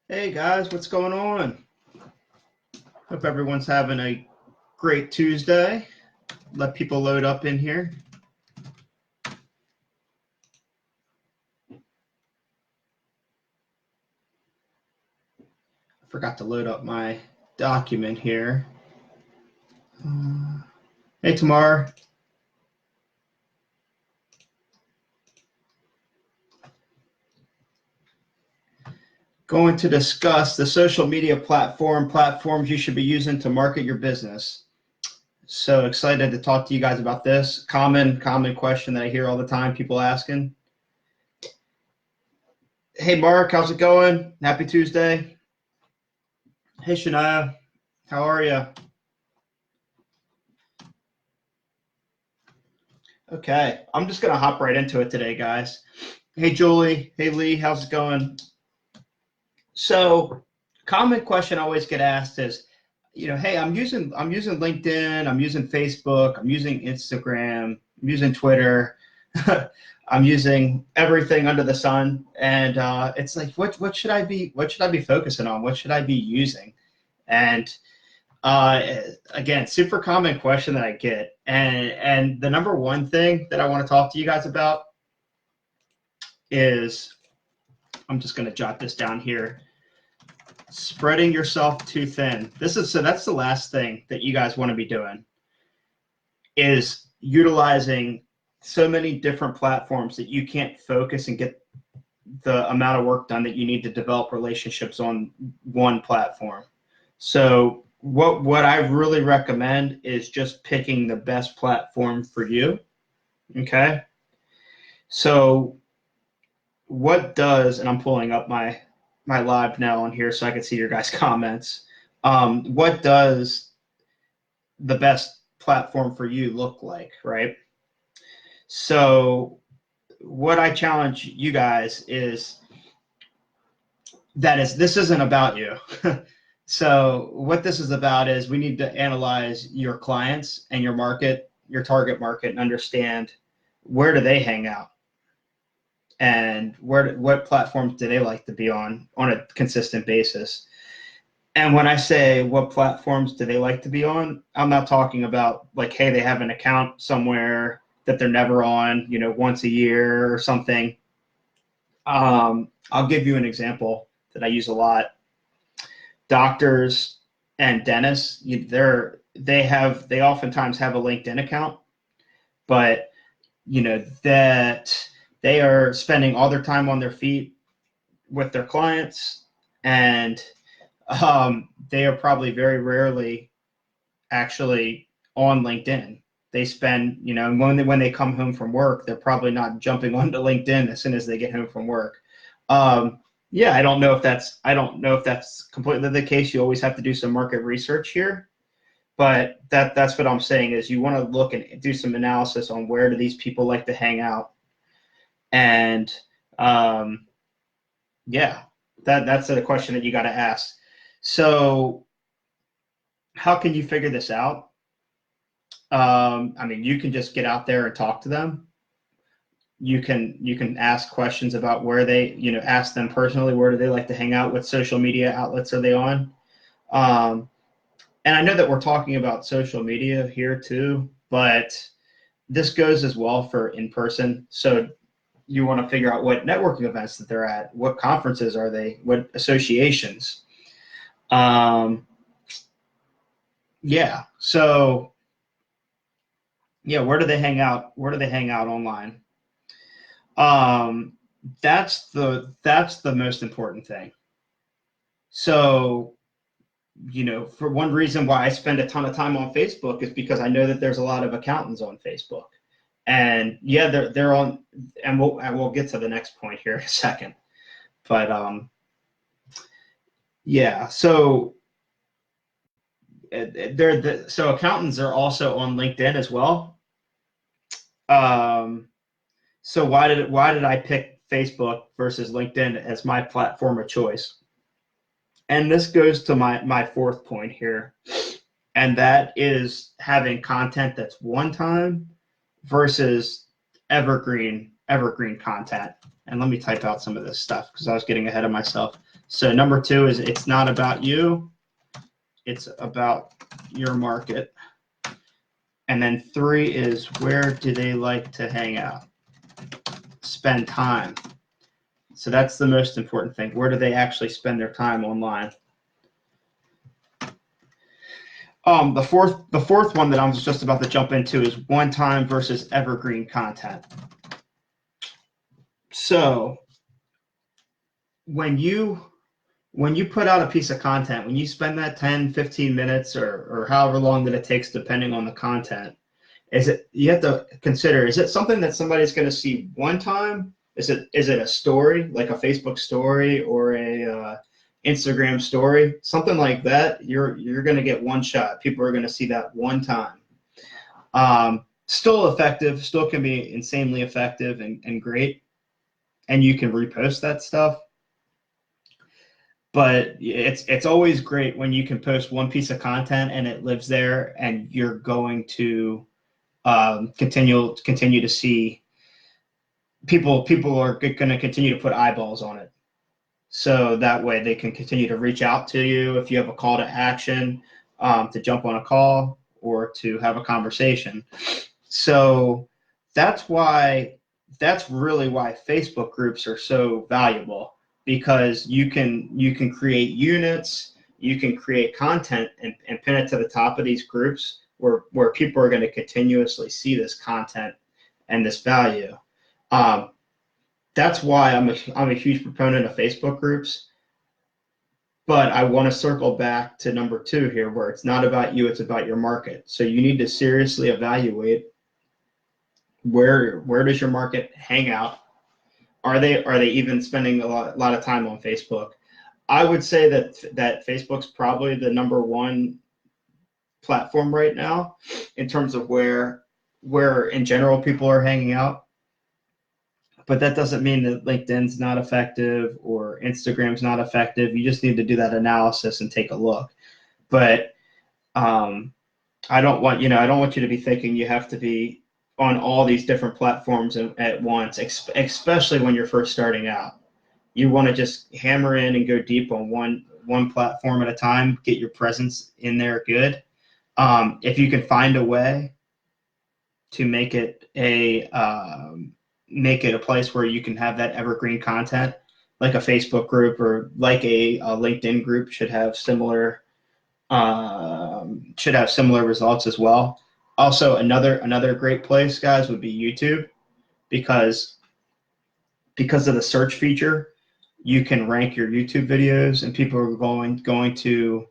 Hey guys, what's going on? Hope everyone's having a great Tuesday. Let people load up in here. I forgot to load up my document here. Hey Tamar. Going to discuss the social media platforms you should be using to market your business. So excited to talk to you guys about this common question that I hear all the time, people asking. Hey Mark, how's it going? Happy Tuesday. Hey Shania, how are you? Okay, I'm just gonna hop right into it today, guys. Hey Julie, hey Lee, how's it going? So, common question I always get asked is, hey, I'm using LinkedIn, I'm using Facebook, I'm using Instagram, I'm using Twitter, I'm using everything under the sun, and it's like, what should I be focusing on? What should I be using? And again, super common question that I get, and the number one thing that I want to talk to you guys about is, I'm just going to jot this down here. Spreading yourself too thin. That's the last thing that you guys want to be doing, is utilizing so many different platforms that you can't focus and get the amount of work done that you need to develop relationships on one platform. So what I really recommend is just picking the best platform for you. Okay. So what does, and I'm pulling up my live now on here so I can see your guys' comments. What does the best platform for you look like, right? So what I challenge you guys is this isn't about you. So what this is about is we need to analyze your clients and your market, your target market, and understand where do they hang out, and what platforms do they like to be on a consistent basis. And when I say what platforms do they like to be on, I'm not talking about like, hey, they have an account somewhere that they're never on, once a year or something. I'll give you an example that I use a lot. Doctors and dentists, they oftentimes have a LinkedIn account, but that they are spending all their time on their feet with their clients, and they are probably very rarely actually on LinkedIn. They spend, when they come home from work, they're probably not jumping onto LinkedIn as soon as they get home from work. Yeah, I don't know if that's completely the case. You always have to do some market research here, but that's what I'm saying is you want to look and do some analysis on where do these people like to hang out, and yeah, that's the question that you got to ask. So how can you figure this out? I mean, you can just get out there and talk to them. You can ask questions about where they, ask them personally, where do they like to hang out, what social media outlets are they on. And I know that we're talking about social media here too, but this goes as well for in person. So you want to figure out what networking events that they're at, what conferences are they, what associations. Yeah. So yeah, where do they hang out? Where do they hang out online? That's the most important thing. So, for one reason why I spend a ton of time on Facebook is because I know that there's a lot of accountants on Facebook, and yeah, they're on, and we'll get to the next point here in a second, but yeah, so so accountants are also on LinkedIn as well. So why did I pick Facebook versus LinkedIn as my platform of choice? And this goes to my fourth point here, and that is having content that's one time versus evergreen content. And let me type out some of this stuff because I was getting ahead of myself. So number 2 is it's not about you. It's about your market. And then 3 is where do they like to hang out? Spend time. So that's the most important thing. Where do they actually spend their time online? The fourth one that I'm just about to jump into is one-time versus evergreen content. So when you put out a piece of content, when you spend that 10, 15 minutes or however long that it takes, depending on the content, you have to consider, is it something that somebody's going to see one time? Is it a story, like a Facebook story or a Instagram story, something like that? You're going to get one shot. People are going to see that one time. Still effective, still can be insanely effective and great, and you can repost that stuff. But it's always great when you can post one piece of content and it lives there, and you're going to continue to see people are going to continue to put eyeballs on it. So that way they can continue to reach out to you if you have a call to action, to jump on a call or to have a conversation. So that's really why Facebook groups are so valuable, because you can create units, you can create content and pin it to the top of these groups where people are going to continuously see this content and this value. That's why I'm a huge proponent of Facebook groups. But I want to circle back to number 2 here, where it's not about you, it's about your market. So you need to seriously evaluate where does your market hang out? Are they even spending a lot of time on Facebook? I would say that Facebook's probably the number 1 platform right now in terms of where in general people are hanging out. But that doesn't mean that LinkedIn's not effective or Instagram's not effective. You just need to do that analysis and take a look. But I don't want you to be thinking you have to be on all these different platforms at once, especially when you're first starting out. You want to just hammer in and go deep on one platform at a time, get your presence in there good. If you can find a way to make it a place where you can have that evergreen content, like a Facebook group or like a LinkedIn group should have similar results as well. Also, another great place, guys, would be YouTube, because of the search feature, you can rank your YouTube videos, and people are going to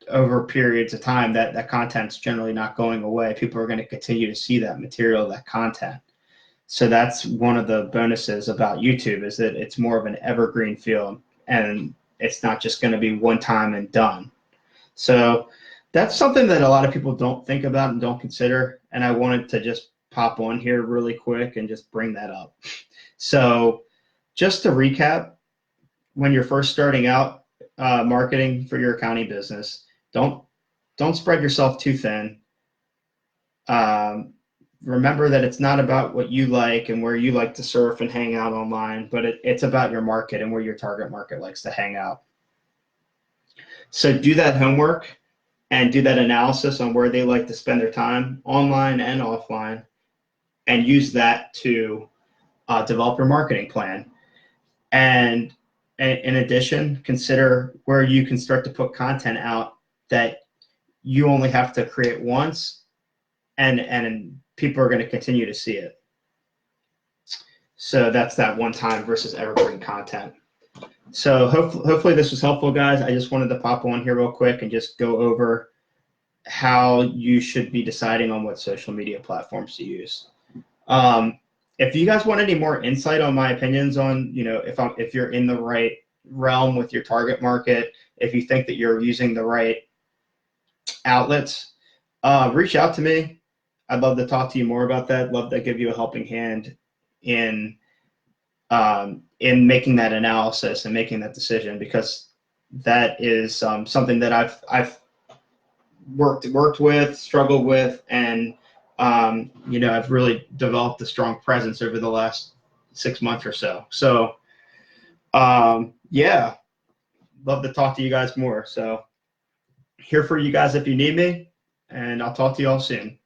over periods of time, that content's generally not going away. People are going to continue to see that material, that content. So that's one of the bonuses about YouTube, is that it's more of an evergreen feel, and it's not just going to be one time and done. So that's something that a lot of people don't think about and don't consider, and I wanted to just pop on here really quick and just bring that up. So just to recap, when you're first starting out marketing for your accounting business, don't spread yourself too thin. Remember that it's not about what you like and where you like to surf and hang out online, but it's about your market and where your target market likes to hang out. So do that homework and do that analysis on where they like to spend their time online and offline, and use that to develop your marketing plan. And in addition, consider where you can start to put content out that you only have to create once, and people are going to continue to see it. So that's that one-time versus evergreen content. So hopefully this was helpful, guys. I just wanted to pop on here real quick and just go over how you should be deciding on what social media platforms to use. If you guys want any more insight on my opinions on, if you're in the right realm with your target market, if you think that you're using the right outlets, reach out to me. I'd love to talk to you more about that. Love to give you a helping hand in making that analysis and making that decision, because that is something that I've worked with, struggled with, and I've really developed a strong presence over the last 6 months or so. So yeah, love to talk to you guys more. So here for you guys if you need me, and I'll talk to you all soon.